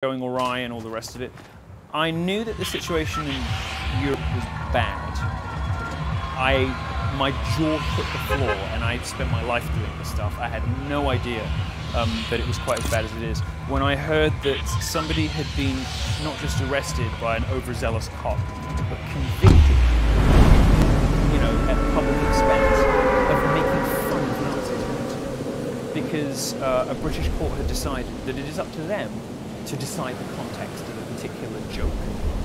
going awry and all the rest of it. I knew that the situation in Europe was bad. My jaw hit the floor, and I'd spent my life doing this stuff. I had no idea that it was quite as bad as it is. When I heard that somebody had been not just arrested by an overzealous cop, but convicted, you know, at public expense of making fun of Nazis, because a British court had decided that it is up to them to decide the context of a particular joke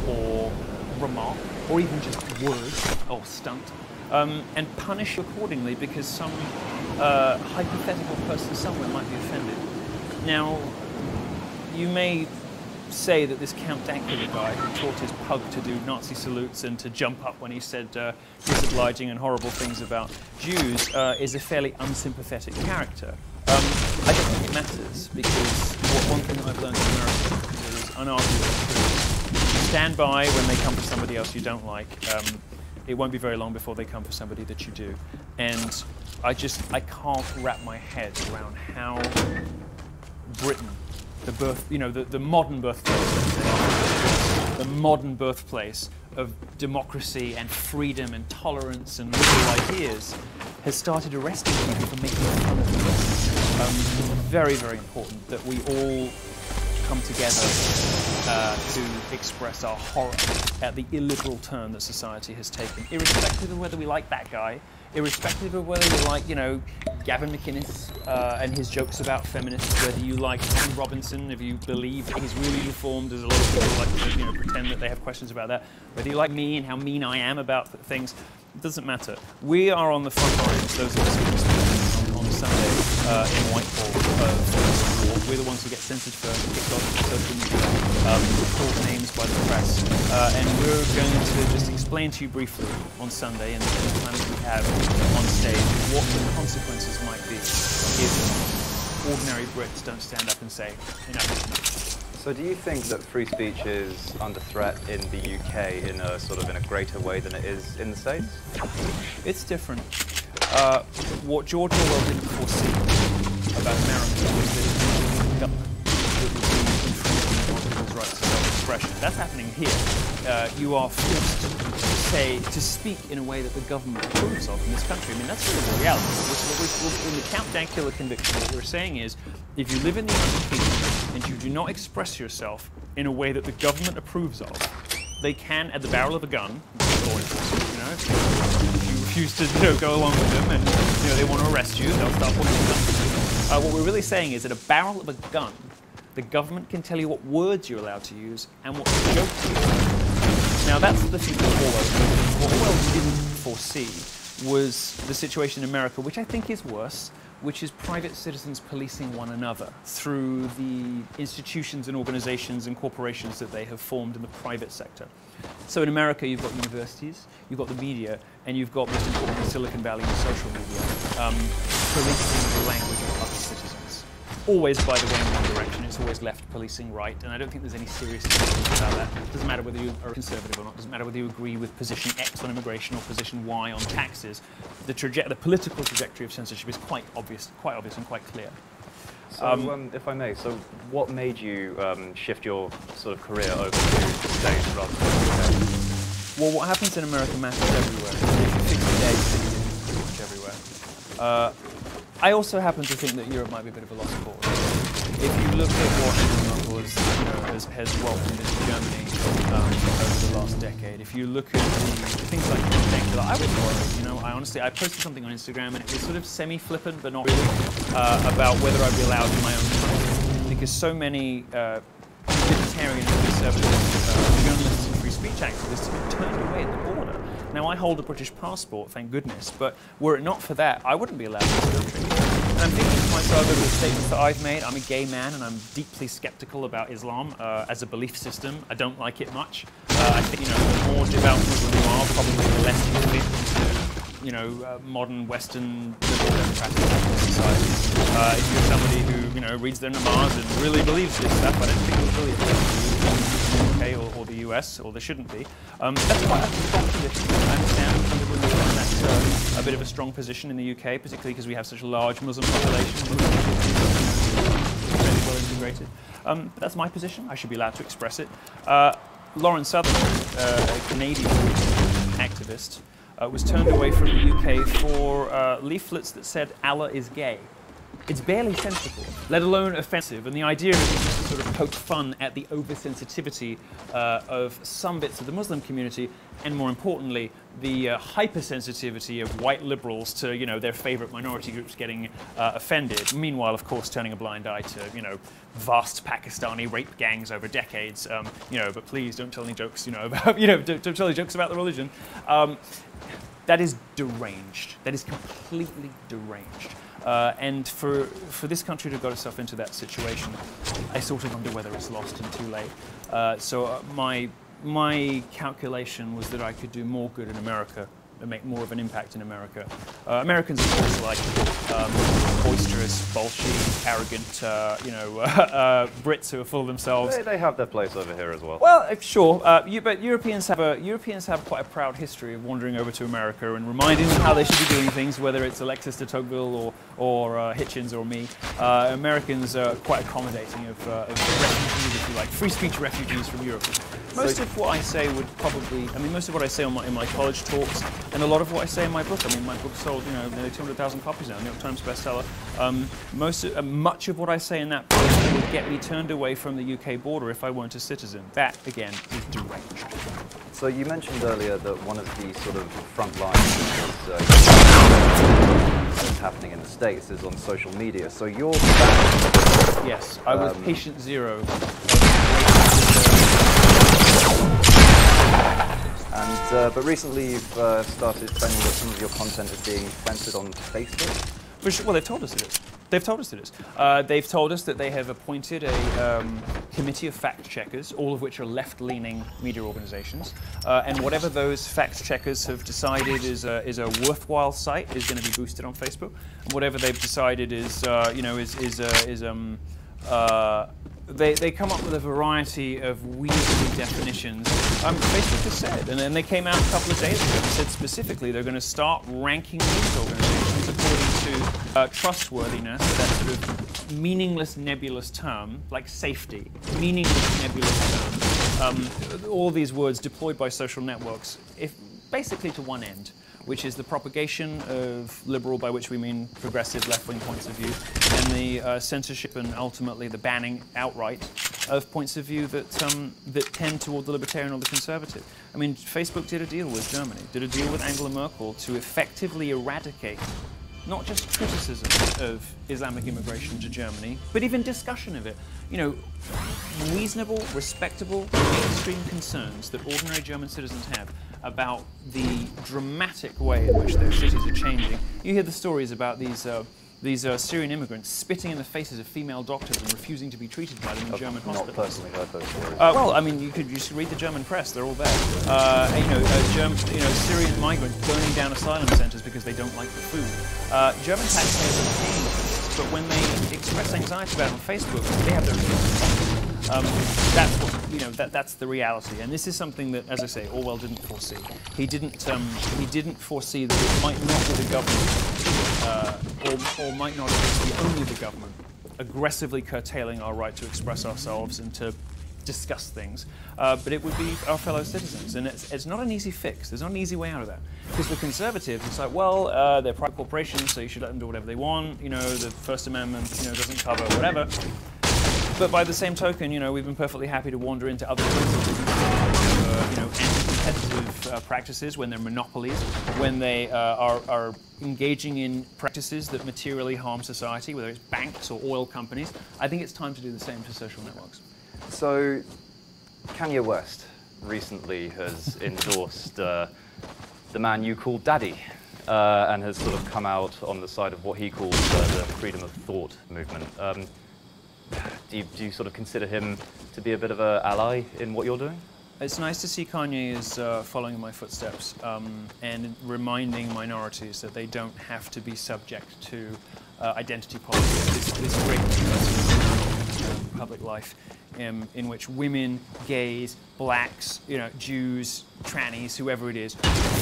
or remark, or even just word or stunt, and punish accordingly because some hypothetical person somewhere might be offended. Now, you may say that this Count Dankula guy who taught his pug to do Nazi salutes and to jump up when he said disobliging and horrible things about Jews is a fairly unsympathetic character. I don't think it matters, because one thing that I've learned in America is unarguable. Stand by when they come for somebody else you don't like. It won't be very long before they come for somebody that you do. And I can't wrap my head around how Britain, the modern birthplace, the modern birthplace of democracy and freedom and tolerance and liberal ideas, has started arresting people for making fun of them. It's very, very important that we all come together to express our horror at the illiberal turn that society has taken, irrespective of whether we like that guy, irrespective of whether you like, Gavin McInnes and his jokes about feminists, whether you like Tom Robinson, if you believe that he's really reformed, as a lot of people like to pretend that they have questions about that, whether you like me and how mean I am about things, it doesn't matter. We are on the front lines, those of us who are on Sunday in Whitehall for this war. We're the ones who get censored first, kicked off social media, called names by the press, and we're going to just explain to you briefly on Sunday and the time that we have on stage what the consequences might be if ordinary Brits don't stand up and say enough is enough. So do you think that free speech is under threat in the UK in a greater way than it is in the States? It's different. What George Orwell didn't foresee about America was that it was the government that would be infringing on people's rights to self-expression. That's happening here. You are forced to speak in a way that the government approves of in this country. I mean, that's really the reality. In the Count Dankula conviction, what we're saying is, if you live in the United Kingdom and you do not express yourself in a way that the government approves of, they can, at the barrel of a gun, law enforcement, if you refuse to go along with them and they want to arrest you, they'll start pointing guns at you. What we're really saying is, at a barrel of a gun, the government can tell you what words you're allowed to use and what jokes you're allowed to use. Now, that's the thing that Orwell didn't foresee was the situation in America, which I think is worse, which is private citizens policing one another through the institutions and organizations and corporations that they have formed in the private sector. So in America, you've got universities, you've got the media, and you've got, most importantly, Silicon Valley and social media, policing the language of other citizens. Always, by the way, in one direction. It's always left policing right, and I don't think there's any serious discussion about that. It doesn't matter whether you are conservative or not. It doesn't matter whether you agree with position X on immigration or position Y on taxes. The political trajectory of censorship is quite obvious and quite clear. So, if I may, so what made you shift your career over to the States rather than the UK? Well, what happens in America matters everywhere. If you fix the day, it's pretty much everywhere. I also happen to think that Europe might be a bit of a lost cause. If you look at what Yiannopoulos has welcomed into Germany over the last decade, if you look at the things like Dankula, I was worried. I posted something on Instagram and it was sort of semi-flippant, but not really, about whether I'd be allowed in my own country. Because so many libertarian and conservative journalists and free speech activists have been turned away at the border. Now, I hold a British passport, thank goodness, but were it not for that, I wouldn't be allowed in this country. And I'm thinking to myself over the statements that I've made. I'm a gay man and I'm deeply skeptical about Islam as a belief system. I don't like it much. I think, the more devout Muslim you are, probably the less you fit into, modern Western liberal democratic societies. If you're somebody who, reads their namaz and really believes this stuff, I don't think it's really affects you in the UK or the US, or there shouldn't be. That's quite a strong position. I understand that's a bit of a strong position in the UK, particularly because we have such a large Muslim population. well integrated. But that's my position. I should be allowed to express it. Lauren Southern, a Canadian activist, was turned away from the UK for leaflets that said Allah is gay. It's barely sensible, let alone offensive, and the idea of it is just to sort of poke fun at the oversensitivity of some bits of the Muslim community, and more importantly, the hypersensitivity of white liberals to, you know, their favorite minority groups getting offended. Meanwhile, of course, turning a blind eye to, you know, vast Pakistani rape gangs over decades. You know, but please don't tell any jokes, you know, about, you know, don't tell any jokes about the religion. That is deranged. That is completely deranged. And for this country to got itself into that situation, I sort of wonder whether it's lost and too late. So my calculation was that I could do more good in America and make more of an impact in America. Americans, of course, like boisterous, bolshy, arrogant, you know, Brits who are full of themselves. They have their place over here as well. Well, sure, but Europeans have quite a proud history of wandering over to America and reminding them how they should be doing things, whether it's Alexis de Tocqueville or Hitchens or me. Americans are quite accommodating of refugees, if you like, free speech refugees from Europe. Most of what I say would probably, I mean, most of what I say in my college talks, and a lot of what I say in my book. I mean, my book sold, you know, nearly 200,000 copies now, New York Times bestseller. Much of what I say in that book would get me turned away from the UK border if I weren't a citizen. That, again, is deranged. So you mentioned earlier that one of the sort of front lines that's happening in the States is on social media. So you're back. Yes, I was patient zero. And but recently you've started finding that some of your content is being censored on Facebook. For sure. Well, they've told us it is. They've told us it is. They've told us that they have appointed a committee of fact checkers, all of which are left-leaning media organizations, and whatever those fact checkers have decided is a worthwhile site is going to be boosted on Facebook, and whatever they've decided is you know they come up with a variety of weird definitions. Facebook has said, and then they came out a couple of days ago and said specifically they're going to start ranking news organizations according to trustworthiness, that sort of meaningless, nebulous term, like safety, meaningless, nebulous term. All these words deployed by social networks, basically to one end, which is the propagation of liberal, by which we mean progressive left-wing points of view, and the censorship and ultimately the banning outright of points of view that tend toward the libertarian or the conservative. I mean, Facebook did a deal with Germany, did a deal with Angela Merkel to effectively eradicate not just criticism of Islamic immigration to Germany, but even discussion of it. You know, reasonable, respectable, mainstream concerns that ordinary German citizens have about the dramatic way in which their cities are changing. You hear the stories about these Syrian immigrants spitting in the faces of female doctors and refusing to be treated by them in German hospitals. Not personally heard those stories. Well, I mean, you should read the German press; they're all there. Syrian migrants burning down asylum centres because they don't like the food. German taxpayers are paying for this, but when they express anxiety about it on Facebook, they have their reasons. That's what, you know. That's the reality, and this is something that, as I say, Orwell didn't foresee. He didn't foresee that it might not be the government, or might not be only the government, aggressively curtailing our right to express ourselves and to discuss things, but it would be our fellow citizens, and it's not an easy fix. There's not an easy way out of that, because for conservatives, it's like, well, they're private corporations, so you should let them do whatever they want. You know, the First Amendment, you know, doesn't cover whatever. But by the same token, you know, we've been perfectly happy to wander into other businesses, you know, anti-competitive practices when they're monopolies, when they are engaging in practices that materially harm society, whether it's banks or oil companies. I think it's time to do the same to social networks. So, Kanye West recently has endorsed the man you call Daddy, and has sort of come out on the side of what he calls the freedom of thought movement. Do you sort of consider him to be a bit of an ally in what you're doing? It's nice to see Kanye is following in my footsteps and reminding minorities that they don't have to be subject to identity politics. This great public life in which women, gays, blacks, you know, Jews, trannies, whoever it is,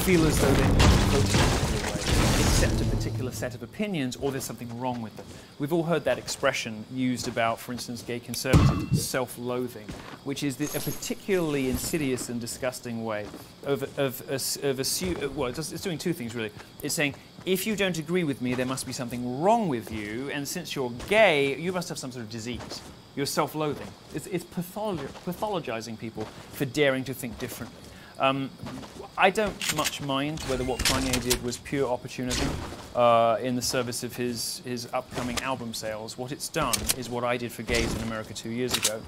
feel as though they need to vote in a way. accept a particular set of opinions or there's something wrong with them. We've all heard that expression used about, for instance, gay conservatives, self-loathing, which is a particularly insidious and disgusting way it's doing two things really. It's saying, if you don't agree with me, there must be something wrong with you, and since you're gay, you must have some sort of disease. You're self-loathing. It's pathologizing people for daring to think differently. I don't much mind whether what Kanye did was pure opportunism in the service of his upcoming album sales. What it's done is what I did for gays in America 2 years ago,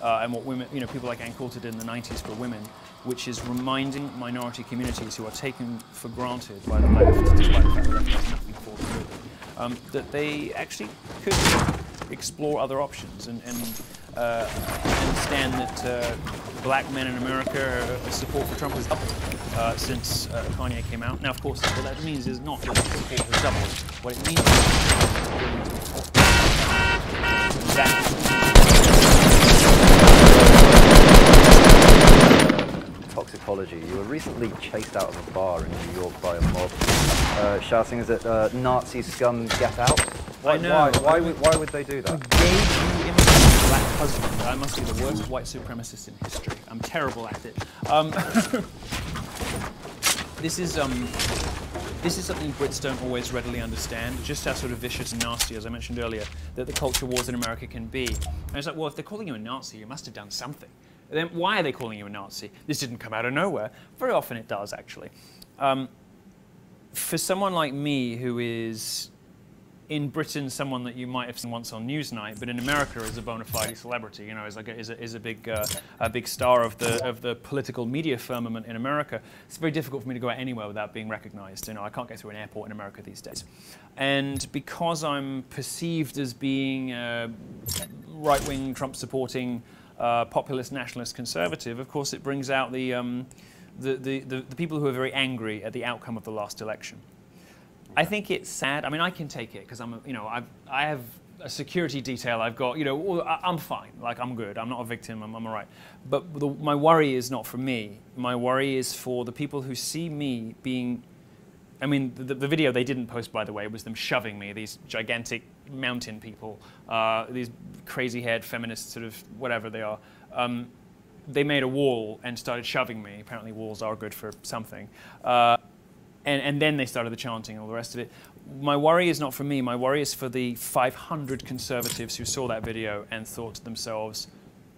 and what women, people like Ann Coulter did in the 90s for women, which is reminding minority communities who are taken for granted by the left, despite the fact that the left does nothing for them, that they actually could explore other options and understand that black men in America, support for Trump has doubled since Kanye came out. Now, of course, what that means is not that support has doubled. What it means is Toxicology. You were recently chased out of a bar in New York by a mob, shouting, is it Nazi scum, get out? I know. Why would they do that? Black husband. I must be the worst white supremacist in history. I'm terrible at it. This is something Brits don't always readily understand, just how sort of vicious and nasty, as I mentioned earlier, that the culture wars in America can be. And it's like, well, if they're calling you a Nazi, you must have done something. And then why are they calling you a Nazi? This didn't come out of nowhere. Very often it does, actually. For someone like me, who is in Britain someone that you might have seen once on Newsnight, but in America is a bona fide celebrity, is a big star of the political media firmament in America. It's very difficult for me to go out anywhere without being recognized. I can't get through an airport in America these days. And because I'm perceived as being a right-wing, Trump-supporting, populist, nationalist conservative, of course it brings out the people who are very angry at the outcome of the last election. I think it's sad. I mean, I can take it because I have a security detail. I've got, I'm fine. Like, I'm good. I'm not a victim. I'm all right. But my worry is not for me. My worry is for the people who see me being. I mean, the video they didn't post, by the way, was them shoving me. These gigantic mountain people, these crazy-haired feminists, sort of whatever they are. They made a wall and started shoving me. Apparently, walls are good for something. And then they started the chanting and all the rest of it. My worry is not for me. My worry is for the 500 conservatives who saw that video and thought to themselves,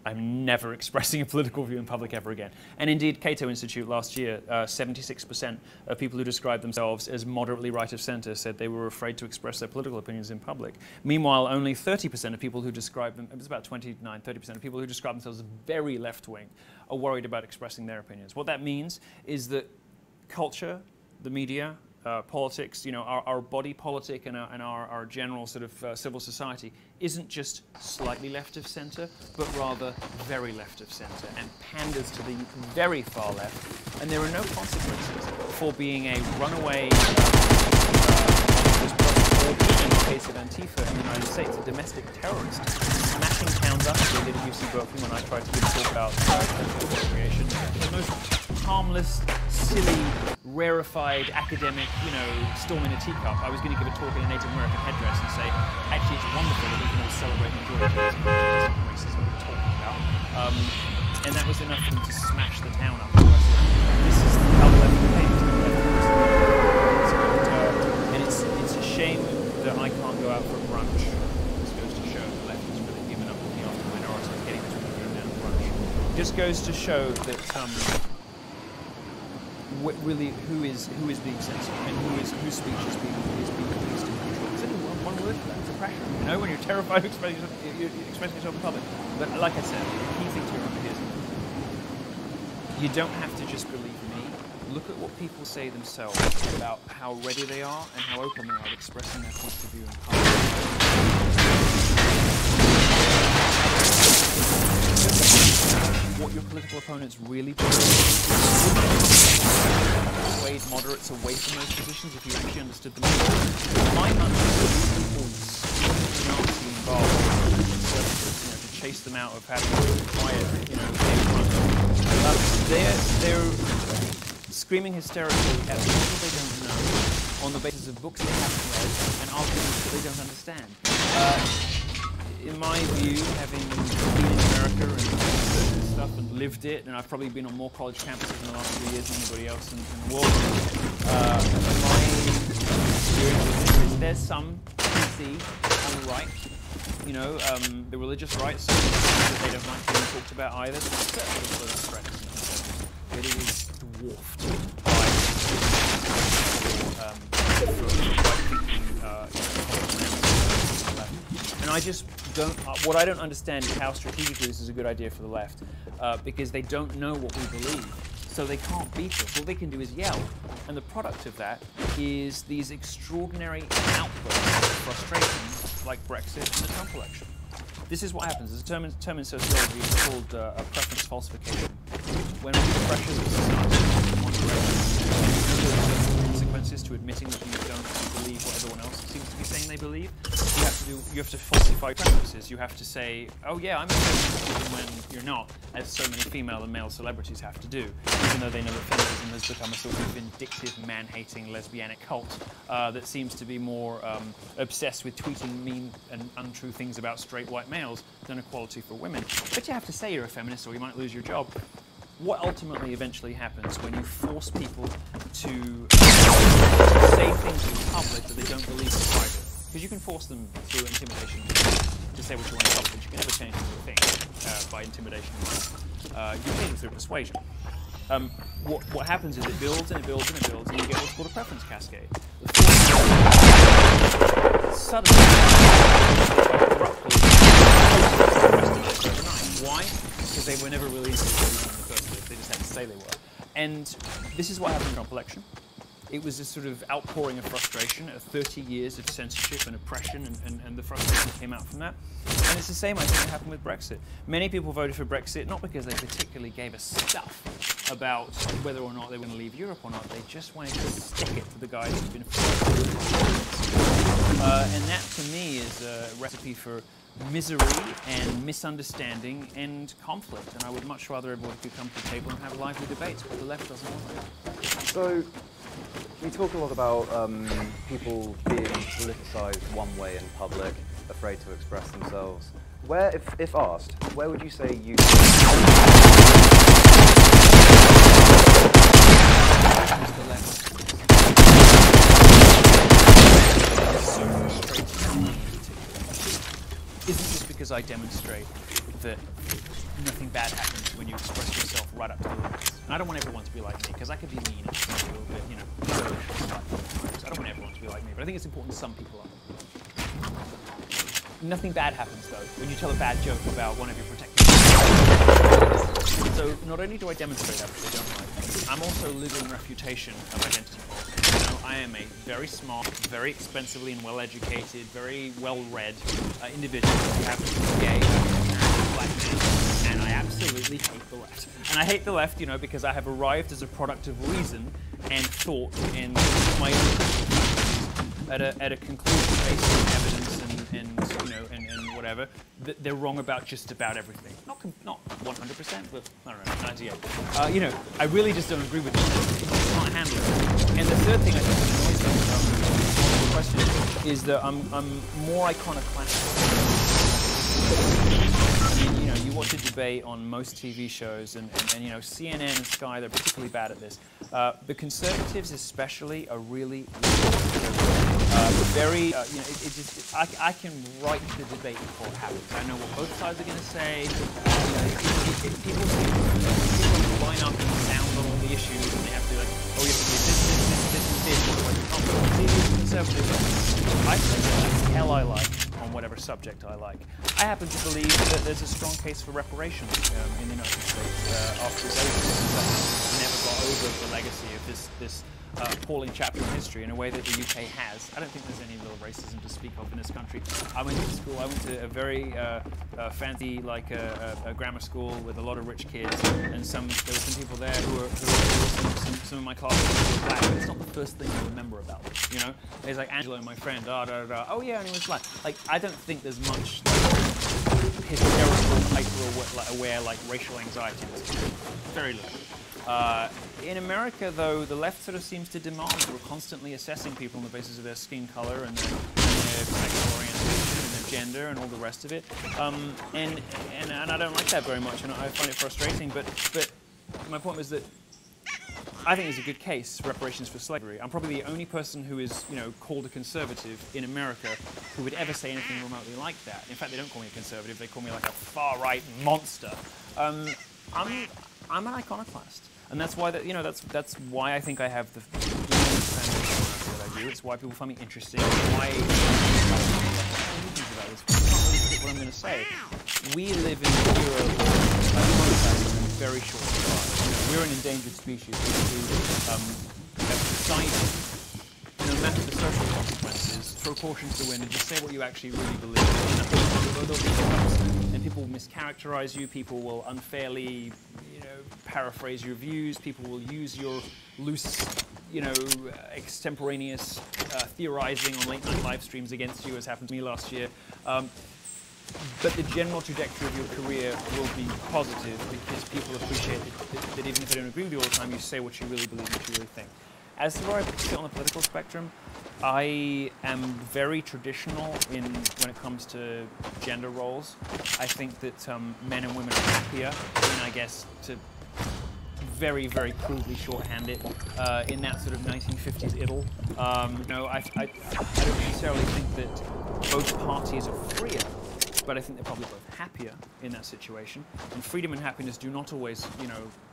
I'm never expressing a political view in public ever again. And indeed, Cato Institute last year, 76% of people who described themselves as moderately right of center said they were afraid to express their political opinions in public. Meanwhile, only 30% of people who described them, it was about 29, 30% of people who describe themselves as very left-wing are worried about expressing their opinions. What that means is that culture, the media, politics, our body politic and our general sort of civil society isn't just slightly left of centre, but rather very left of centre and panders to the very far left. And there are no consequences for being a runaway, or even in the case of Antifa in the United States, a domestic terrorist, smashing towns up, as they did at UC Berkeley when I tried to give a talk about appropriation. The most harmless, silly, rarefied, academic, storm in a teacup. I was going to give a talk in a Native American headdress and say, actually, it's wonderful that we can all celebrate and enjoy racism we're talking about. And that was enough for them to smash the town up. This is how the left behaves. And it's a shame that I can't go out for brunch. This goes to show the left has really given up looking after minorities, getting between going down to brunch. It just goes to show that really who is being censored and whose speech is being policed and controlled. There's only one word for that. It's oppression. When you're terrified of expressing yourself in public. But like I said, the key thing to remember here is you don't have to just believe me. Look at what people say themselves about how ready they are and how open they are to expressing their points of view in public. What your political opponents really persuade moderates away from those positions if you actually understood them. My hunch is that people Nazi involved conservatives, to chase them out of having quiet, they're screaming hysterically at people they don't know on the basis because of books they haven't read and arguments that they don't understand. In my view, having been in America and researched this stuff and lived it, and I've probably been on more college campuses in the last 3 years than anybody else in the world, my experience is there's some PC on the right, you know, the religious rights that they don't like being talked about either. There's certainly a lot of threats and concerns, but it is dwarfed by and I just don't. What I don't understand is how strategically this is a good idea for the left, because they don't know what we believe, so they can't beat us. All they can do is yell, and the product of that is these extraordinary outbursts of frustration, like Brexit and the Trump election. This is what happens. There's a term in sociology called a preference falsification. When the pressures of society in one direction, and consequences to admitting that you don't believe what everyone else seems to be saying they believe, you have to falsify preferences. You have to say, oh yeah, I'm a feminist, even when you're not, as so many female and male celebrities have to do, even though they know that feminism has become a sort of vindictive, man-hating, lesbianic cult that seems to be more obsessed with tweeting mean and untrue things about straight white males than equality for women. But you have to say you're a feminist or you might lose your job. What ultimately eventually happens when you force people to say things in public that they don't believe in private? Because you can force them through intimidation to say what you want in public. You can never change them to think by intimidation. You can through persuasion. What happens is it builds and it builds and it builds, and you get what's called a preference cascade. Suddenly, abruptly, why? Because they were never really interested in the first place. They just had to say they were. And this is what happened in the Trump election. It was this sort of outpouring of frustration, 30 years of censorship and oppression, and the frustration came out from that. And it's the same, I think, that happened with Brexit. Many people voted for Brexit not because they particularly gave a stuff about whether or not they were going to leave Europe or not. They just wanted to stick it to the guys who've been and that, to me, is a recipe for misery and misunderstanding and conflict. And I would much rather everybody could come to the table and have lively debates, but the left doesn't want that. So, we talk a lot about people being politicised one way in public, afraid to express themselves. Where, if asked, where would you say you... The left. So frustrating. Isn't just because I demonstrate that nothing bad happens when you express yourself right up to the limits. And I don't want everyone to be like me, because I could be mean and a little bit, you know. I don't want everyone to be like me, but I think it's important some people are. Nothing bad happens, though, when you tell a bad joke about one of your protected. So not only do I demonstrate that, which I don't like, I'm also living refutation of identity politics. You know, I am a very smart, very expensively and well-educated, very well-read individual who happens to be gay, black man, and I absolutely hate the left. And I hate the left, you know, because I have arrived as a product of reason and thought and my own at a conclusion based on evidence and you know and whatever, that they're wrong about just about everything. Not 100%, but I don't know, 98. You know, I really just don't agree with them. I can't handle it. And the third thing I think that annoys them, the question is that I'm more iconoclastic. I mean, you know, you watch a debate on most TV shows, and you know, CNN and Sky, they're particularly bad at this. The conservatives, especially, are really very, you know, I can write the debate before it happens. I know what both sides are going to say. You know, people line up and sound on all the issues, and they have to be like, oh, you have to do this. Conservatives, I say the hell I like on whatever subject I like. I happen to believe that there's a strong case for reparations in the United States after those never got over the legacy of this appalling chapter in history in a way that the UK has. I don't think there's any real racism to speak of in this country. I went to school, I went to a very fancy, like a grammar school with a lot of rich kids, and there were some people there who were some of my classmates were black, but it's not the first thing I remember about them, you know? There's like Angelo, my friend, oh yeah, and he was black. Like, I don't think there's much hysterical, hyper-aware, like racial anxiety. Very little. In America, though, the left sort of seems to demand that we're constantly assessing people on the basis of their skin color and their sexual orientation and their gender and all the rest of it. And I don't like that very much, and I find it frustrating. But my point was that I think there's a good case for reparations for slavery. I'm probably the only person who is, called a conservative in America who would ever say anything remotely like that. In fact, they don't call me a conservative; they call me like a far-right monster. I'm an iconoclast, and that's why that's why I think I have the that I do. It's why people find me interesting. It's why what I'm going to say. We live in an era of iconoclasm in very short time. We're an endangered species. We have decided, no matter the social consequences, throw caution to the wind and just say what you actually really believe. And people will mischaracterize you. People will unfairly, paraphrase your views. People will use your loose, extemporaneous theorizing on late-night live streams against you, as happened to me last year. But the general trajectory of your career will be positive because people appreciate that even if they don't agree with you all the time, you say what you really believe, what you really think. As to where I sit on the political spectrum, I am very traditional when it comes to gender roles. I think that men and women are happier, and I guess to very, very crudely shorthand it, in that sort of 1950s idyll. I don't necessarily think that both parties are freer, but I think they're probably both happier in that situation. And freedom and happiness do not always,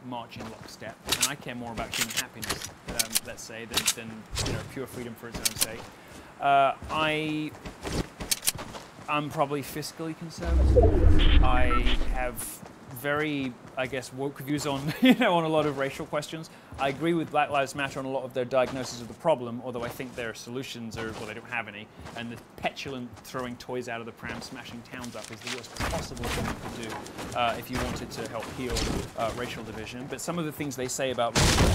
march in lockstep. And I care more about human happiness, let's say, than pure freedom for its own sake. I'm probably fiscally conservative. I have very, I guess, woke views on, on a lot of racial questions. I agree with Black Lives Matter on a lot of their diagnosis of the problem, although I think their solutions are, well, they don't have any. And the petulant throwing toys out of the pram, smashing towns up is the worst possible thing you could do if you wanted to help heal racial division. But some of the things they say about racial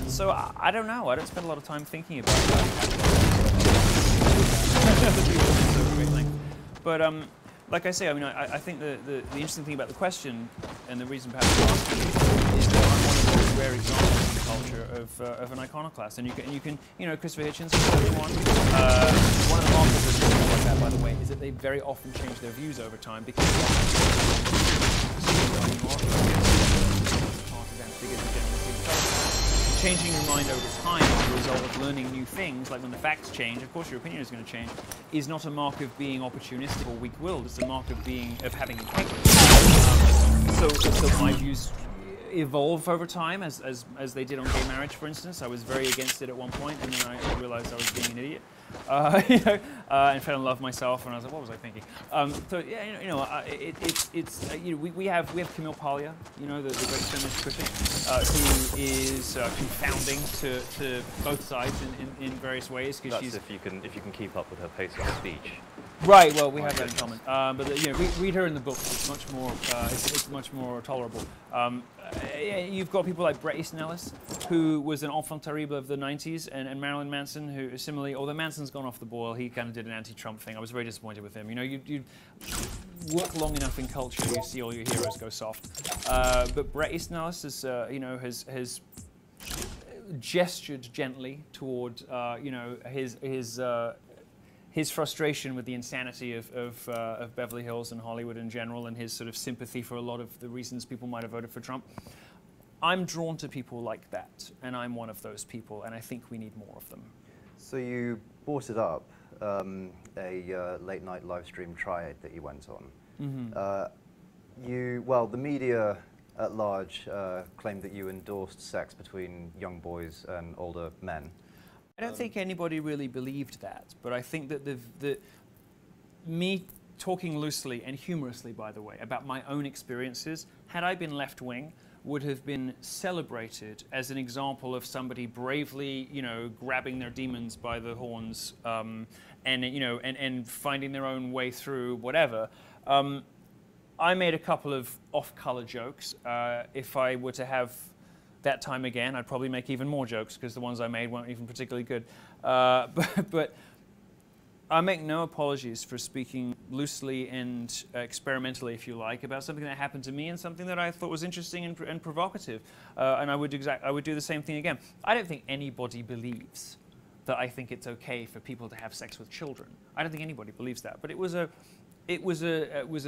so I don't know. I don't spend a lot of time thinking about that. But like I say, I mean, I think the interesting thing about the question, and the reason perhaps I'm asking is that I'm one of those rare examples in the culture of an iconoclast. And you can, Christopher Hitchens, everyone. One of the markers of people like that, by the way, is that they very often change their views over time because changing your mind over time as a result of learning new things, like when the facts change, of course your opinion is going to change, is not a mark of being opportunistic or weak-willed. It's a mark of having integrity. So my views evolve over time, as they did on gay marriage, for instance. I was very against it at one point, and then I realized I was being an idiot. And fell in love with myself, and I was like, what was I thinking? We have Camille Paglia, the great feminist critic, who is confounding to both sides in various ways. That's she's, if you can keep up with her pace of speech. Right. Well, we have that in common. But read her in the book. It's much more. It's much more tolerable. You've got people like Bret Easton Ellis, who was an enfant terrible of the '90s, and Marilyn Manson, who similarly, although Manson's gone off the boil, he kind of did an anti-Trump thing. I was very disappointed with him. You work long enough in culture, you see all your heroes go soft. But Bret Easton Ellis has gestured gently toward his frustration with the insanity of Beverly Hills and Hollywood in general, and his sort of sympathy for a lot of the reasons people might have voted for Trump. I'm drawn to people like that, and I'm one of those people, and I think we need more of them. So you brought it up, a late-night live stream triad that you went on. Mm-hmm. The media at large claimed that you endorsed sex between young boys and older men. I don't think anybody really believed that, but I think that me talking loosely and humorously, by the way, about my own experiences, had I been left-wing, would have been celebrated as an example of somebody bravely, grabbing their demons by the horns, and finding their own way through whatever. I made a couple of off-color jokes. If I were to have that time again, I'd probably make even more jokes because the ones I made weren't even particularly good. But I make no apologies for speaking loosely and experimentally, if you like, about something that happened to me and something that I thought was interesting and provocative. And I would do the same thing again. I don't think anybody believes that I think it's okay for people to have sex with children. I don't think anybody believes that. But it was a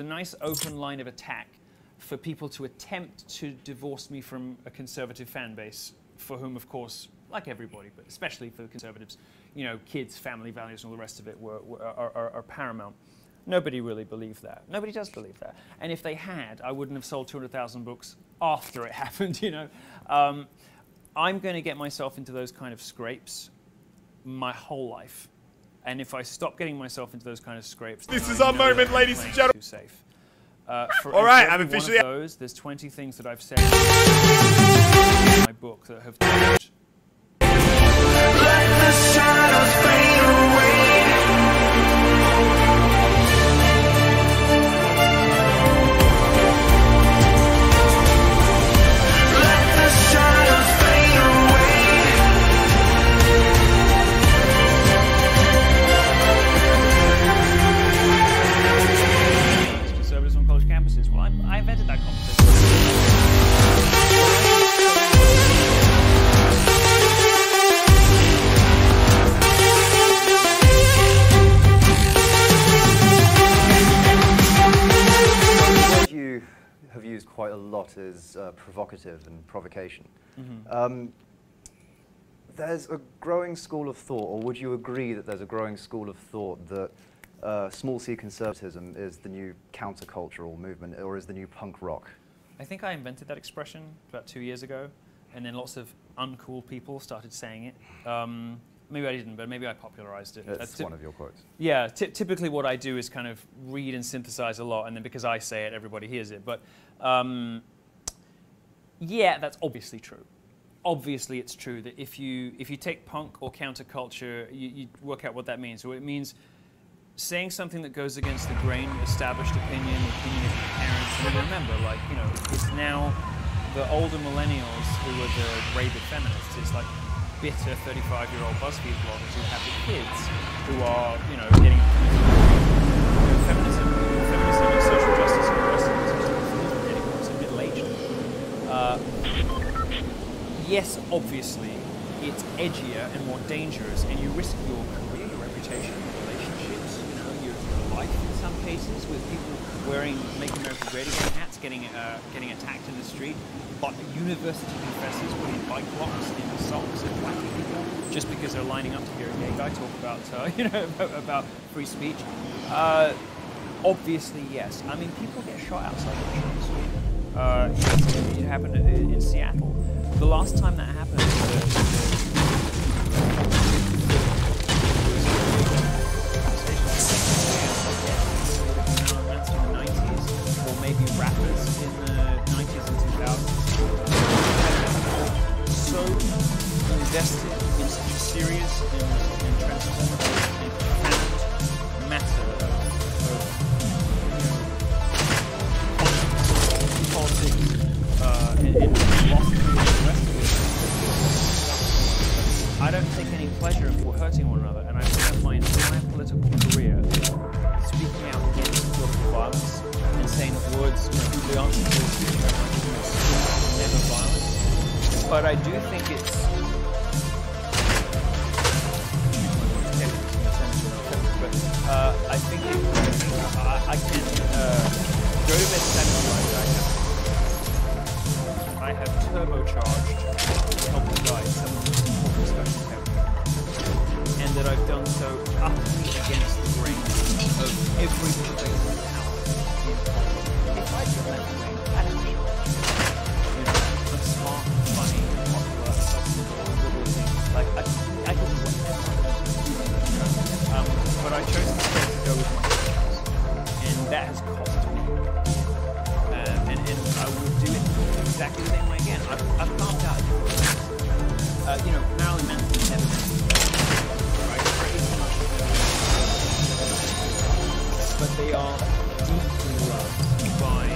nice open line of attack for people to attempt to divorce me from a conservative fan base, for whom, of course, like everybody, but especially for the conservatives, you know, kids, family values, and all the rest of it are paramount. Nobody really believed that. Nobody does believe that. And if they had, I wouldn't have sold 200,000 books after it happened, you know. I'm going to get myself into those kind of scrapes my whole life. And if I stop getting myself into those kind of scrapes, this is our moment, ladies and gentlemen. Too safe. All right, I'm officially one of those. There's 20 things that I've said in my book that have touched. Let the shadows fade away. Let the shadows fade away. Conservatives on college campuses. Well, I've entered that conversation. You have used quite a lot is provocative and provocation. There's a growing school of thought, or would you agree that there's a growing school of thought that small c conservatism is the new countercultural movement, or is the new punk rock? I think I invented that expression about 2 years ago, and then lots of uncool people started saying it. Maybe I didn't, but maybe I popularized it. That's one of your quotes. Yeah, typically what I do is kind of read and synthesize a lot, and then because I say it, everybody hears it. But yeah, that's obviously true. Obviously, it's true that if you take punk or counterculture, you work out what that means. So it means saying something that goes against the grain, established opinion, the opinion of your parents. And remember, like, you know, it's now the older millennials who are the rabid feminists. It's like bitter 35-year-old BuzzFeed bloggers who have the kids who are, you know, getting feminism and social justice and the rest of it, getting more to middle-aged. Yes, obviously, it's edgier and more dangerous, and you risk your career, your reputation, your relationships, you know, your life in some cases, with people wearing Make America Great Again hats, getting attacked in the street, but university professors putting bike locks in the socks of black people just because they're lining up to hear a gay guy talk about, you know, about free speech. Obviously, yes. I mean, people get shot outside of churches. It happened in Seattle. The last time that happened, that's in the 90s, or maybe rappers in the 90s and 2000s. So invested in such a serious and transformative and profound matter of politics and philosophy and the rest of it. I don't take any pleasure in hurting one another, and I've spent my entire political career speaking out against political violence and saying that words, you know, the answer to speech is never violence. But I do think it's I think I can go to bed satisfied. I have turbocharged to help to guide some of the important discussions happening, and that I've done so utterly against the grain of every pervasive power in politics. If I did that grain, I'd have been, you know, the smart, funny, popular, acceptable, liberal thing. Like I could do whatever. But I chose instead to go with my feelings, and that has cost me. And I would do it exactly the same way again. I've carved out a different way. You know, Marilyn Manson never mentioned right? Pretty much but they are deeply loved by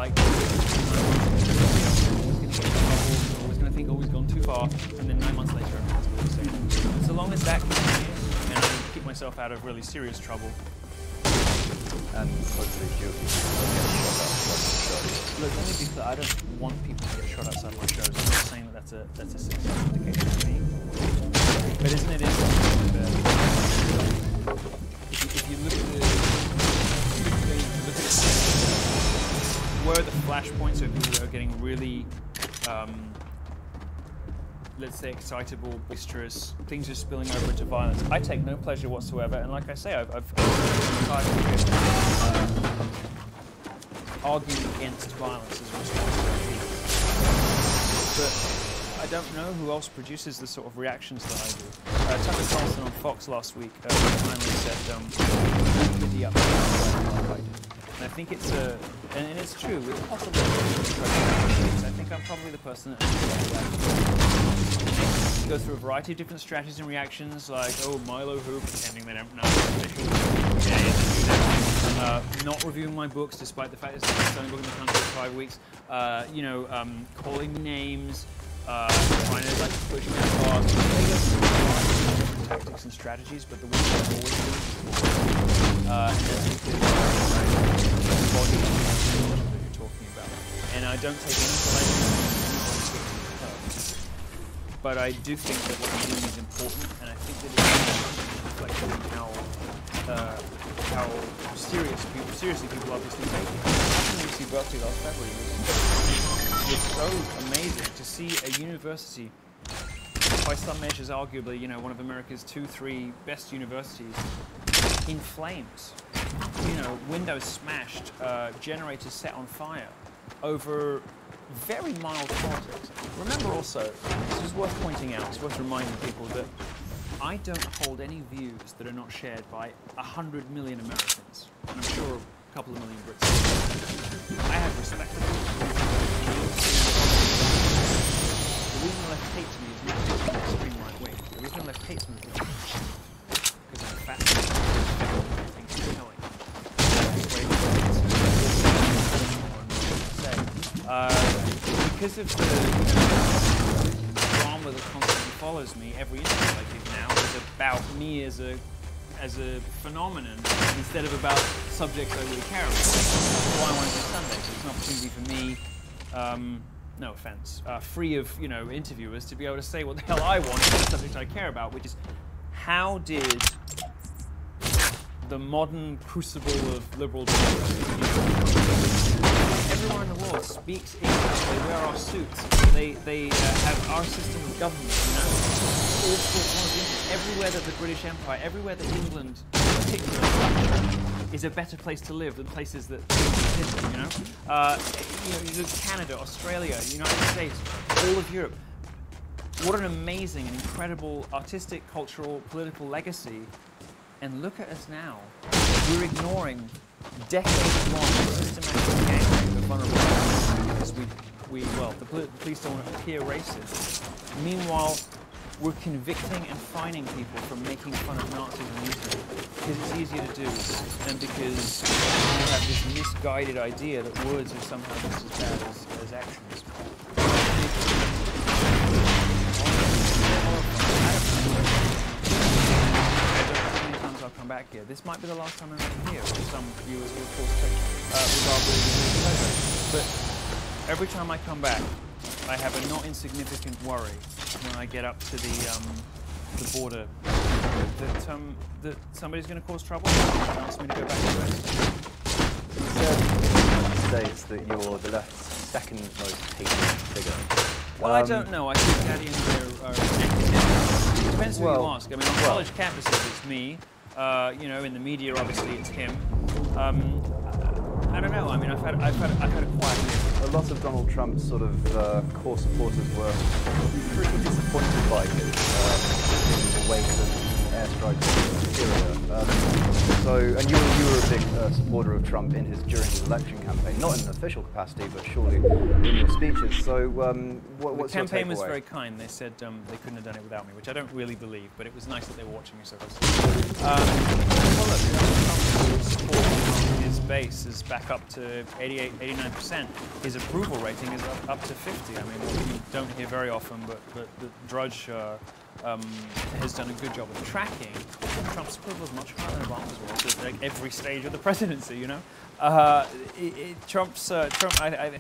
like always going to get in trouble, always going to think, oh, he's gone too far, and then 9 months later, everyone's going to say, so long as that continues, and I keep myself out of really serious trouble. And hopefully fewer people get shot outside the show. Look, let me be clear, I don't want people to get shot outside my shows. I'm not saying that that's a success indication for me. But isn't it interesting that if you look at where are the flashpoints of people that are getting really, let's say, excitable, boisterous, things are spilling over into violence. I take no pleasure whatsoever, and like I say, I've arguing against violence as a responsibility. But I don't know who else produces the sort of reactions that I do. Tucker Carlson on Fox last week finally said, giddy up like I do. And I think it's and it's true, it's possible. I think I'm probably the person that go through a variety of different strategies and reactions, like, oh, Mylo who, pretending they don't know, not reviewing my books despite the fact it's the best selling book in the country for 5 weeks, calling me names, trying to like push me apart. They go through a variety of different tactics and strategies, but the ones that I've always used, and that's because the body that you're talking about. And I don't take any pleasure. But I do think that what you're doing is important, and I think that it's reflected in how seriously people obviously take it. I UC Berkeley last February was so amazing to see a university, by some measures arguably, you know, one of America's 2-3 best universities, in flames. You know, windows smashed, generators set on fire over very mild politics. Remember also, this is worth pointing out, it's worth reminding people that I don't hold any views that are not shared by 100 million Americans, and I'm sure a couple of million Brits. I have respect for people. The reason the left hates me is not just the extreme right wing. The reason the left hates me is because I'm fascinated with everything I'm telling. Because of the drama that constantly follows me, every interview I give now is about me as a phenomenon instead of about subjects I really care about. That's why I want to do Sunday. So it's an opportunity for me, no offense, free of interviewers, to be able to say what the hell I want about the subject I care about, which is how did the modern crucible of liberal democracy. Everyone in the world speaks English. They wear our suits. They have our system of government. You know, all sorts of everywhere that the British Empire, everywhere that England, particularly, is a better place to live than places that didn't. You look at Canada, Australia, United States, all of Europe. What an amazing and incredible artistic, cultural, political legacy. And look at us now. We're ignoring decades-long systematic gang of vulnerable because the police don't want to appear racist. Meanwhile, we're convicting and fining people for making fun of Nazis on YouTube because it's easier to do, and because we have this misguided idea that words are somehow just as bad as actions. I'll come back here. This might be the last time I'm ever here. Some viewers will, of course, take but every time I come back, I have a not insignificant worry when I get up to the border that somebody's going to cause trouble and ask me to go back to the West. You said in the United States that you're the left's second most hated figure. Well, I don't know. I think Daddy and I are connected. It depends who you ask. I mean, on college campuses, it's me. In the media, obviously, it's him. I don't know. I mean, I've had a quiet year. A lot of Donald Trump's sort of core supporters were pretty disappointed by his wake of airstrikes in Syria. And you were a big supporter of Trump during his election campaign, not in an official capacity, but surely in your speeches. So, what's the campaign your takeaway? was very kind. They said they couldn't have done it without me, which I don't really believe, but it was nice that they were watching me so closely. Well, look, Trump was support from his base is back up to 88, 89%. His approval rating is up to 50. I mean, what you don't hear very often, but Drudge has done a good job of tracking. Trump's approval is much higher than Obama's was at like every stage of the presidency. You know, Trump.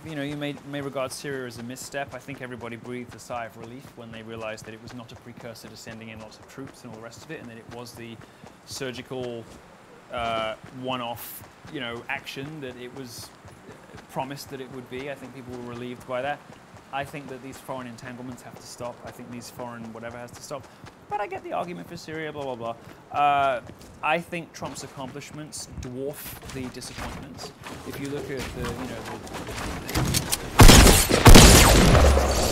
You know, you may regard Syria as a misstep. I think everybody breathed a sigh of relief when they realized that it was not a precursor to sending in lots of troops and all the rest of it, and that it was the surgical one-off, you know, action that it was promised that it would be. I think people were relieved by that. I think that these foreign entanglements have to stop. I think these foreign whatever has to stop. But I get the argument for Syria, blah, blah, blah. I think Trump's accomplishments dwarf the disappointments. If you look at the, you know,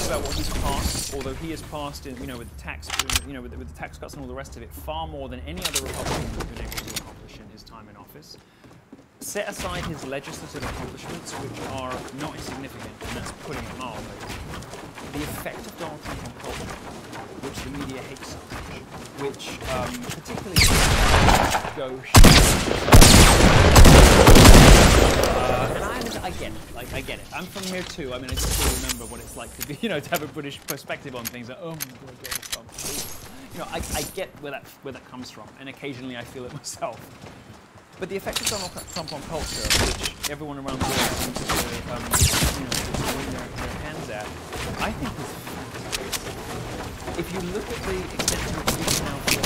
about what he's passed, although he has passed, in, you know, with the tax, you know, with the tax cuts and all the rest of it, far more than any other Republican has been able to accomplish in his time in office. Set aside his legislative accomplishments, which are not insignificant, and that's putting it mildly. The effect of Donald Trump on culture, which the media hates so much, which particularly and I get it. Like, I get it. I'm from here too. I mean, I still remember what it's like to be, you know, to have a British perspective on things. Like, oh my God, Donald Trump. You know, I get where that comes from, and occasionally I feel it myself. But the effect of Donald Trump on culture, which everyone around the world seems to, you know, wring their hands at, I think is fantastic. If you look at the extent to which we can now feel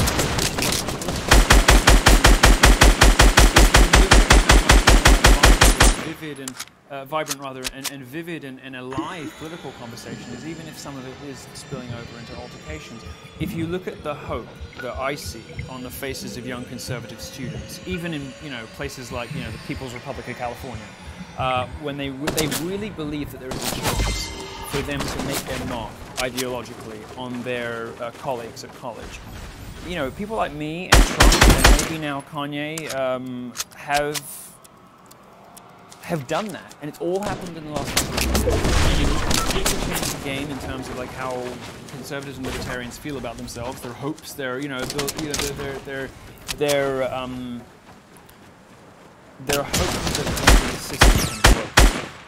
vibrant rather, and vivid and alive political conversation is, even if some of it is spilling over into altercations. If you look at the hope that I see on the faces of young conservative students, even in, you know, places like, you know, the People's Republic of California, when they really believe that there is a chance for them to make their mark ideologically on their colleagues at college. You know, people like me and Trump and maybe now Kanye have done that, and it's all happened in the last couple of years. It's changed the game in terms of like how conservatives and libertarians feel about themselves, their hopes, their hopes that the system can work.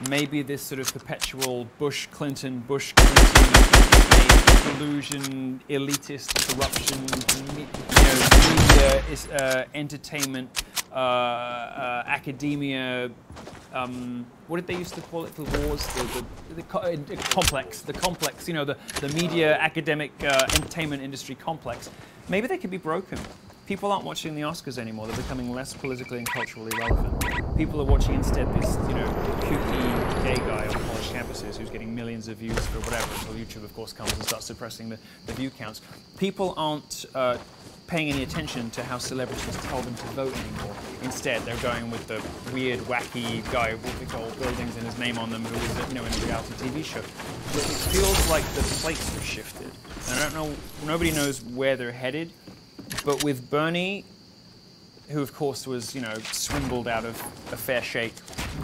Maybe this sort of perpetual Bush-Clinton collusion, elitist corruption, media, entertainment, academia. What did they used to call it for wars? The complex. You know, the media, academic, entertainment industry complex. Maybe they could be broken. People aren't watching the Oscars anymore. They're becoming less politically and culturally relevant. People are watching instead this, you know, kooky gay guy on college campuses who's getting millions of views for whatever, until YouTube, of course, comes and starts suppressing the view counts. People aren't paying any attention to how celebrities tell them to vote anymore. Instead, they're going with the weird, wacky guy with big old buildings and his name on them, who is, you know, in a reality TV show. But it feels like the plates have shifted. And I don't know, nobody knows where they're headed. But with Bernie, who of course was, you know, swindled out of a fair shake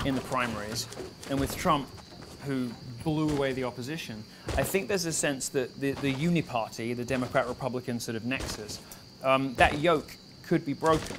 in the primaries, and with Trump, who blew away the opposition, I think there's a sense that the uniparty, the Democrat-Republican sort of nexus, that yoke could be broken.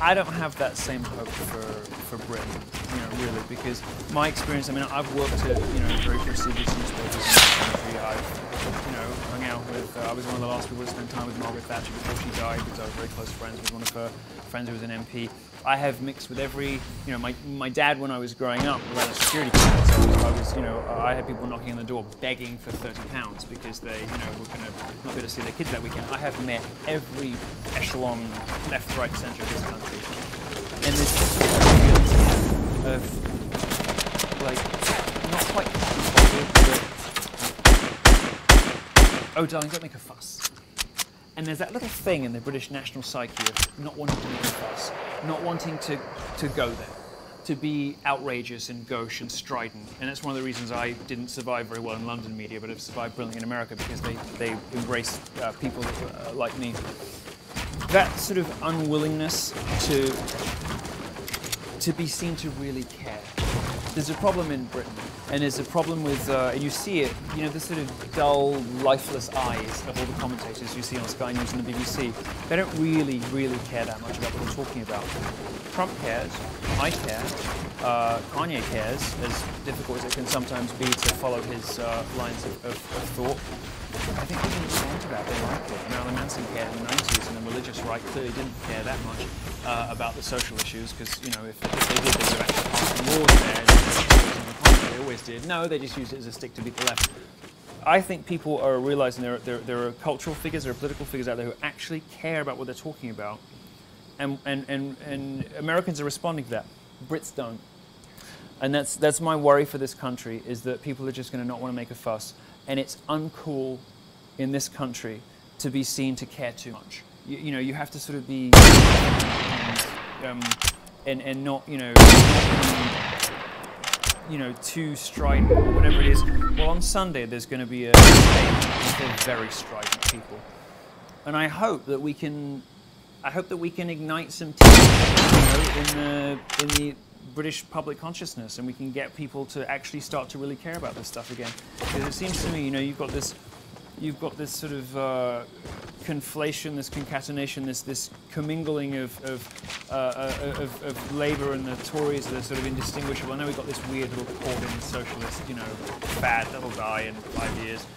I don't have that same hope for Britain, you know, really, because my experience, I mean, I've worked at, you know, very prestigious newspapers in this country. I've, you know, hung out with, I was one of the last people to spend time with Margaret Thatcher before she died, because I was very close friends with one of her friends who was an MP. I have mixed with every, you know, my dad, when I was growing up, ran a security clearance. I was, you know, I had people knocking on the door begging for £30 because they, you know, were going to not be able to see their kids that weekend. I have met every echelon, left, right, centre of this country. And there's just a feeling of, like, not quite but, oh darling, don't make a fuss. And there's that little thing in the British national psyche of not wanting to make a fuss, not wanting to go there, to be outrageous and gauche and strident. And that's one of the reasons I didn't survive very well in London media, but have survived brilliantly in America, because they embrace people like me. That sort of unwillingness to be seen to really care. There's a problem in Britain, And there's a problem with, and you see it, you know, the sort of dull, lifeless eyes of all the commentators you see on Sky News and the BBC. They don't really care that much about what they're talking about. Trump cares, I care, Kanye cares, as difficult as it can sometimes be to follow his lines of thought. I think people respond to that, they like it. Marilyn Manson cared in the 90s, and the religious right clearly didn't care that much about the social issues, because, you know, if they did, they would have actually passed some laws there. They always did. No, they just used it as a stick to beat the left. I think people are realizing there are cultural figures, there are political figures out there who actually care about what they're talking about, and Americans are responding to that. Brits don't. And that's my worry for this country, is that people are just going to not want to make a fuss. And it's uncool in this country to be seen to care too much. You know, you have to sort of be and not, you know, too strident or whatever it is. Well, on Sunday there's going to be a statement for very strident people, and I hope that we can ignite some teeth, you know, in the British public consciousness, and we can get people to actually start to really care about this stuff again. Because it seems to me, you know, you've got this sort of conflation, this concatenation, this commingling of Labour and the Tories that are sort of indistinguishable. I know we've got this weird little Corbyn socialist, you know, fad that'll die in 5 years.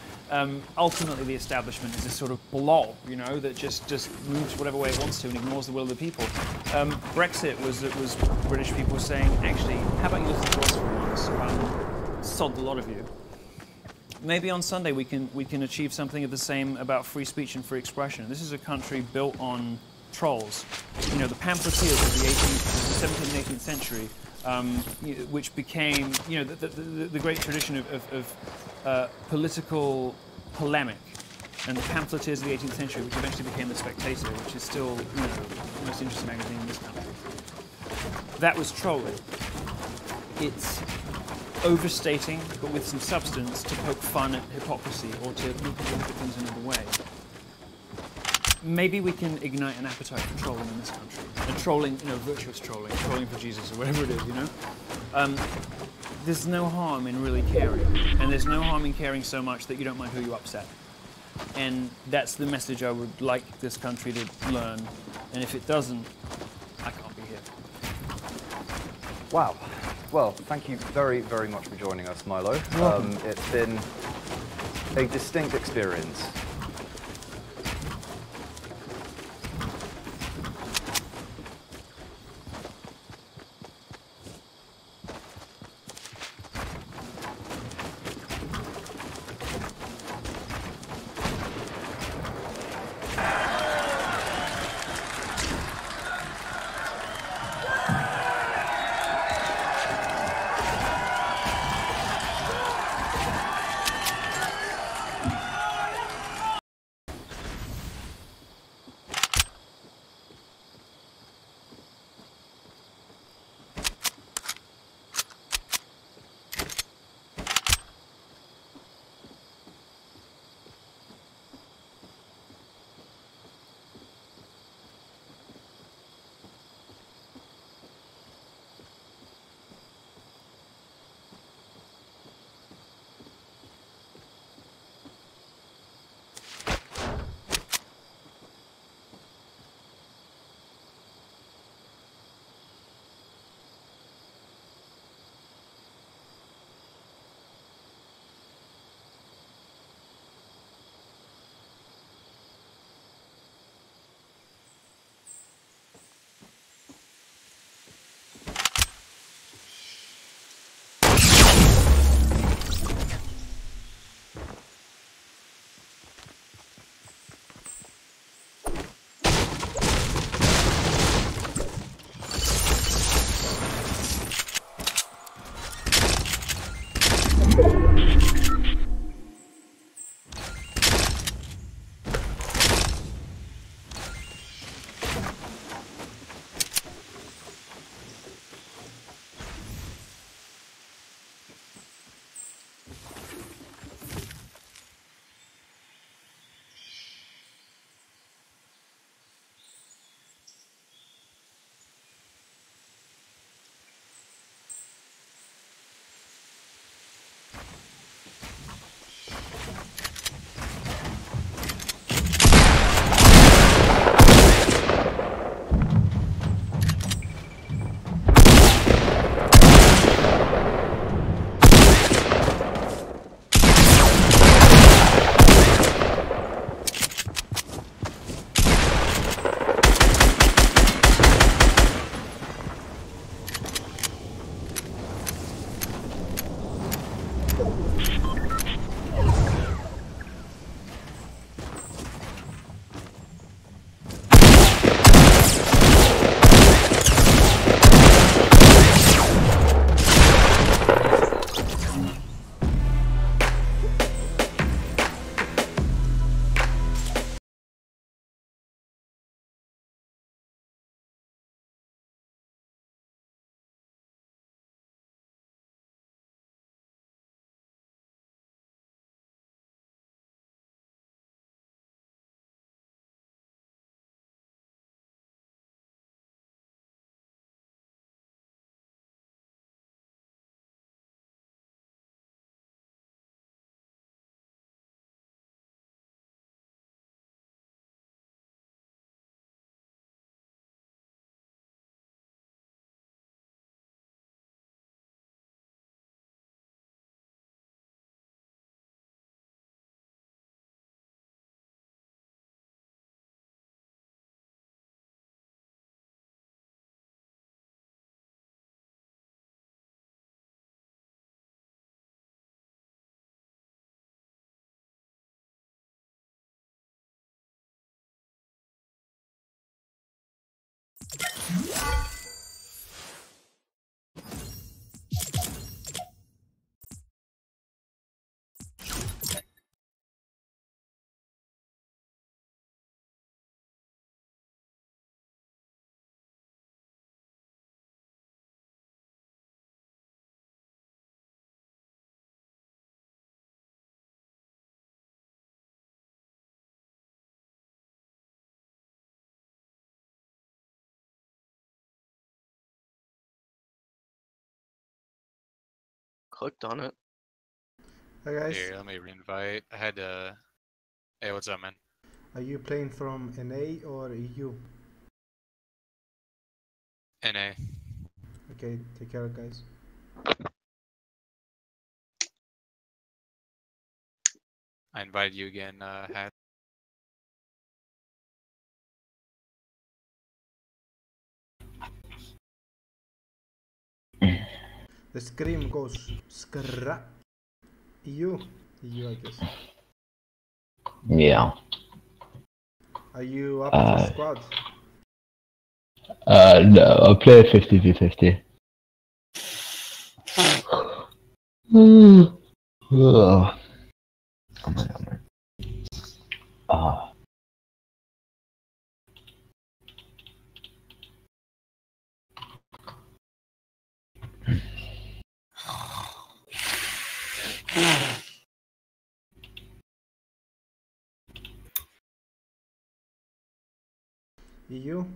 Ultimately, the establishment is this sort of blob, you know, that just moves whatever way it wants to and ignores the will of the people. Brexit was British people saying, actually, how about you listen to us for once? Sod the lot of you. Maybe on Sunday we can achieve something of the same about free speech and free expression. This is a country built on trolls. You know, the pamphleteers of the 17th and 18th century, which became, you know, the great tradition of political polemic, and the pamphleteers of the 18th century, which eventually became the Spectator, which is still, you know, the most interesting magazine in this country. That was trolling. It's overstating, but with some substance, to poke fun at hypocrisy or to make people look at things another way. Maybe we can ignite an appetite for trolling in this country. And trolling, you know, virtuous trolling for Jesus or whatever it is, you know? There's no harm in really caring. And there's no harm in caring so much that you don't mind who you upset. And that's the message I would like this country to learn. And if it doesn't, I can't be here. Wow. Well, thank you very, very much for joining us, Mylo. It's been a distinct experience. clicked on it. Hi guys, Here, let me reinvite. I had to. Hey, what's up, man? are you playing from NA or EU? NA. Okay, take care guys. I invited you again, Hat. The scream goes skra. EU, EU I guess. Yeah. Are you up to squad? No, I'll play 50v50. Oh my god, man. Ah. EU?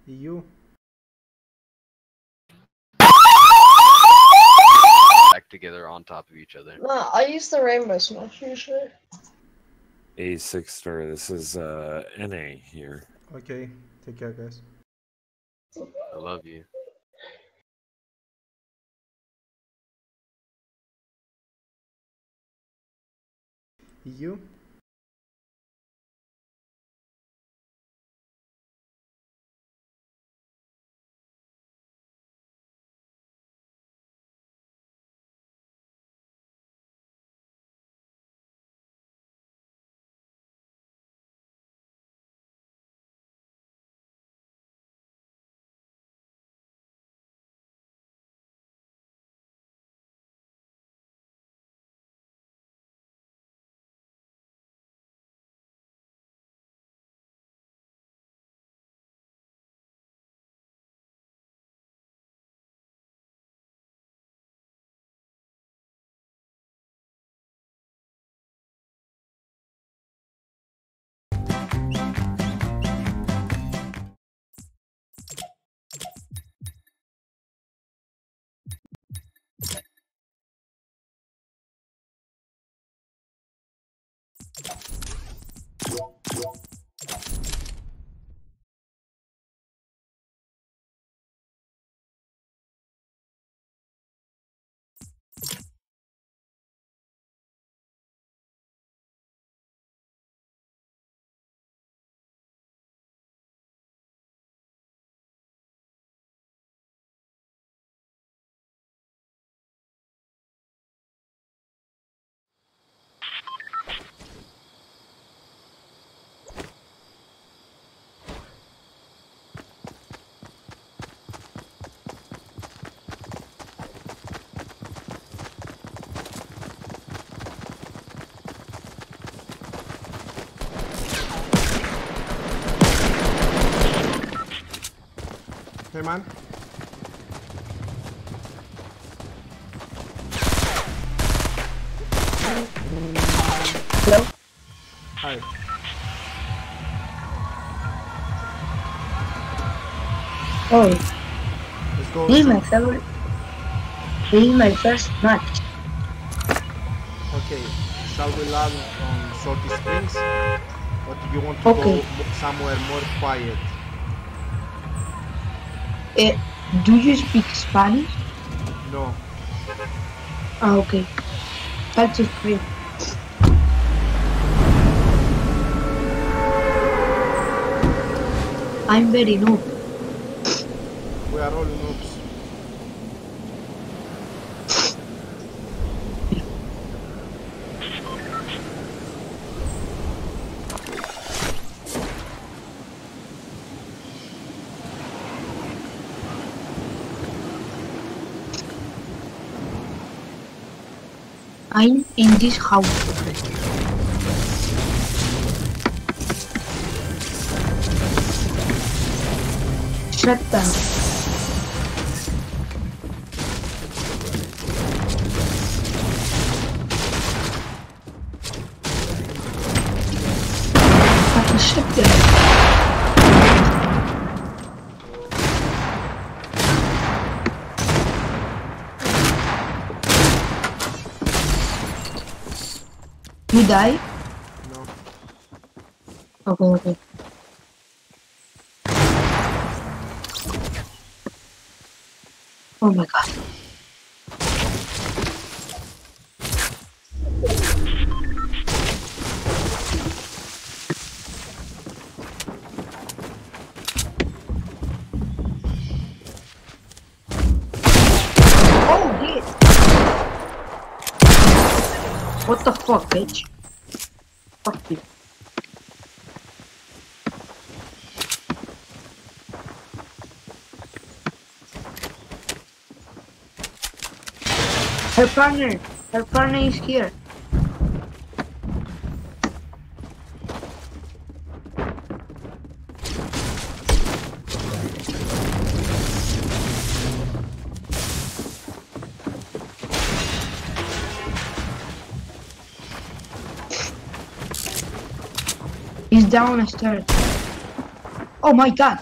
EU? Back together on top of each other. Nah, I use the rainbow smash usually. A6 star, this is NA here. Okay, take care guys. I love you. EU? Hey man. Hello? Hi. Oh, Let's go. this is my favorite. This is my first match. Okay, shall we land on Salty Springs? Or do you want to go somewhere more quiet? Do you speak Spanish? No. Ah, okay. That's just great. I'm very noob. We are all noobs. I'm in this house. Shut down. Shut down. You die? No. Okay, okay. Oh my god. Oh, shit. What the fuck, bitch? Fuck you. Her partner is here. He's downstairs. Oh my god.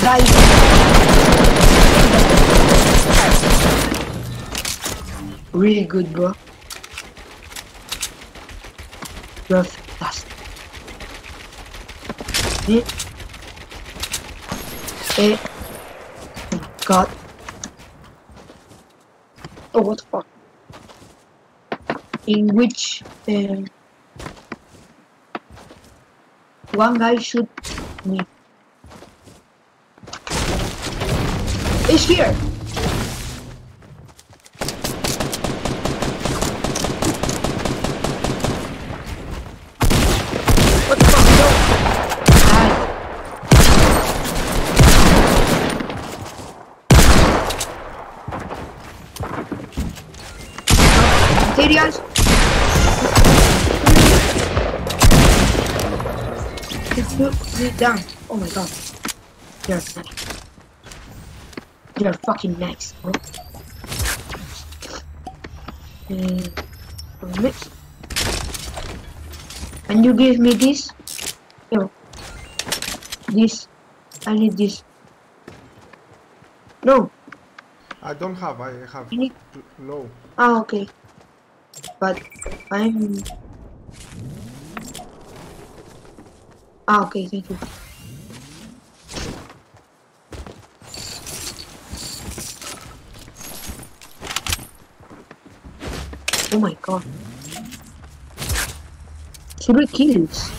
Guys. Really good, bro. You're fantastic. Oh god. Oh, what the fuck? In which one guy shoot me. It's here. What the fuck? No. Materials. Sit down. Oh my god. You're nice. You're fucking nice, bro. Can you give me this? No. This. I need this. No. I don't have. I have I need... low. Ah, okay. But I'm... Ah, okay, thank you. Oh my god. 3 kills.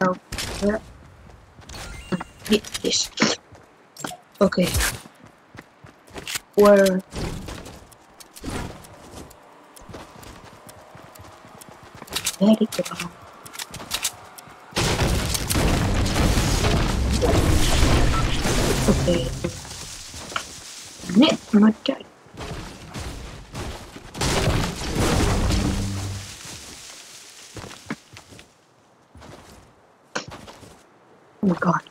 Now, where? Yes. Okay. Where? There it go. Okay. Net my guy. Oh my god.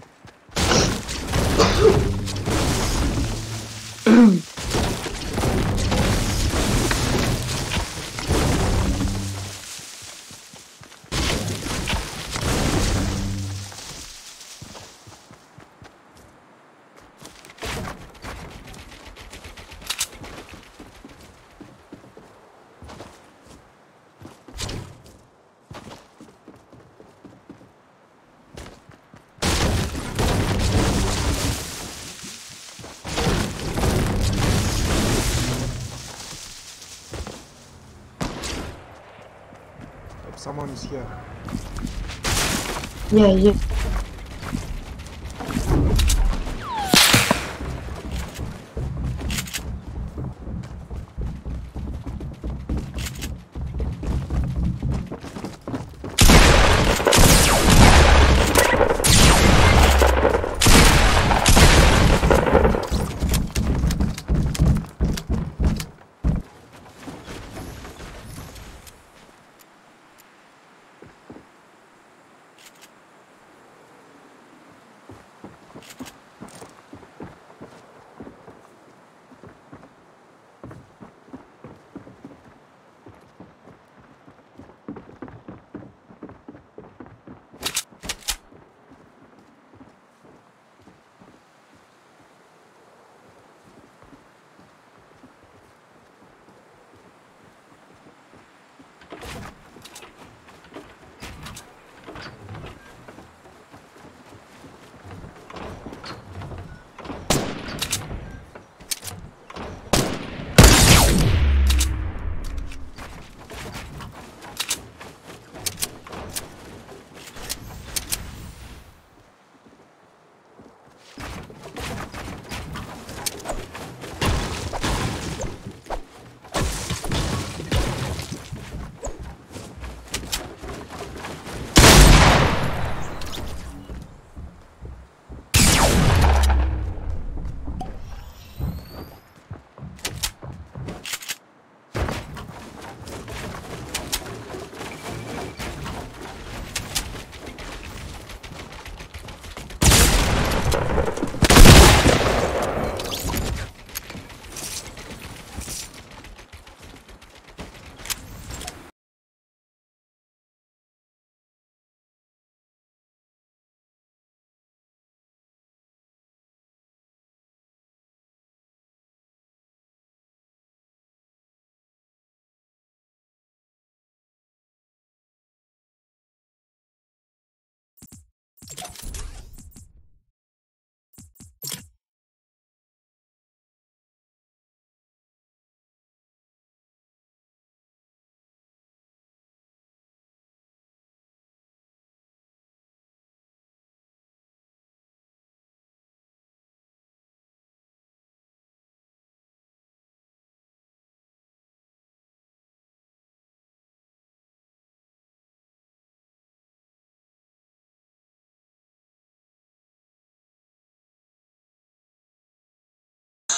Someone is here. Yeah.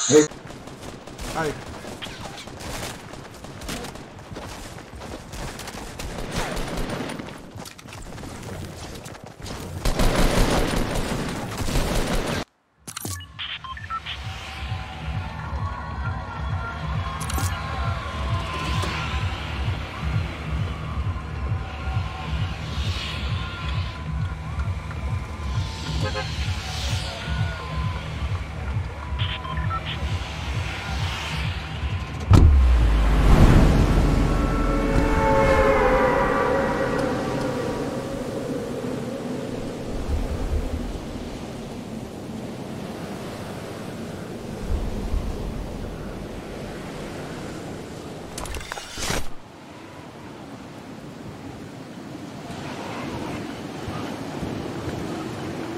Hey. Hi.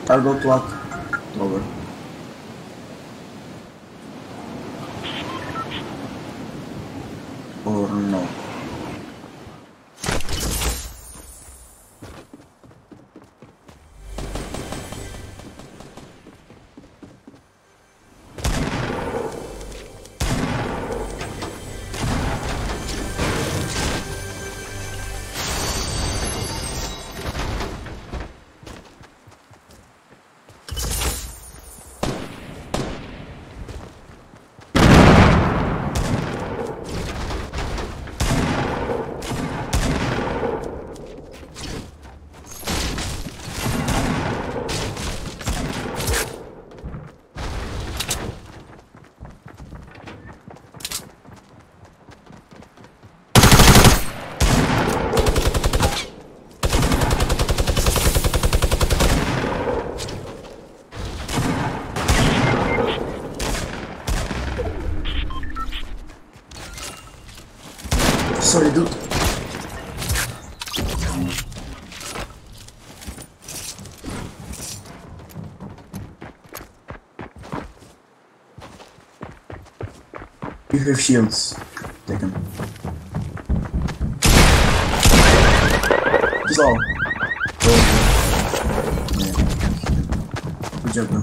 Cargo plot. Over. Or no. Sorry, dude. You have shields. Take them. That's all. Yeah. Good job, bro.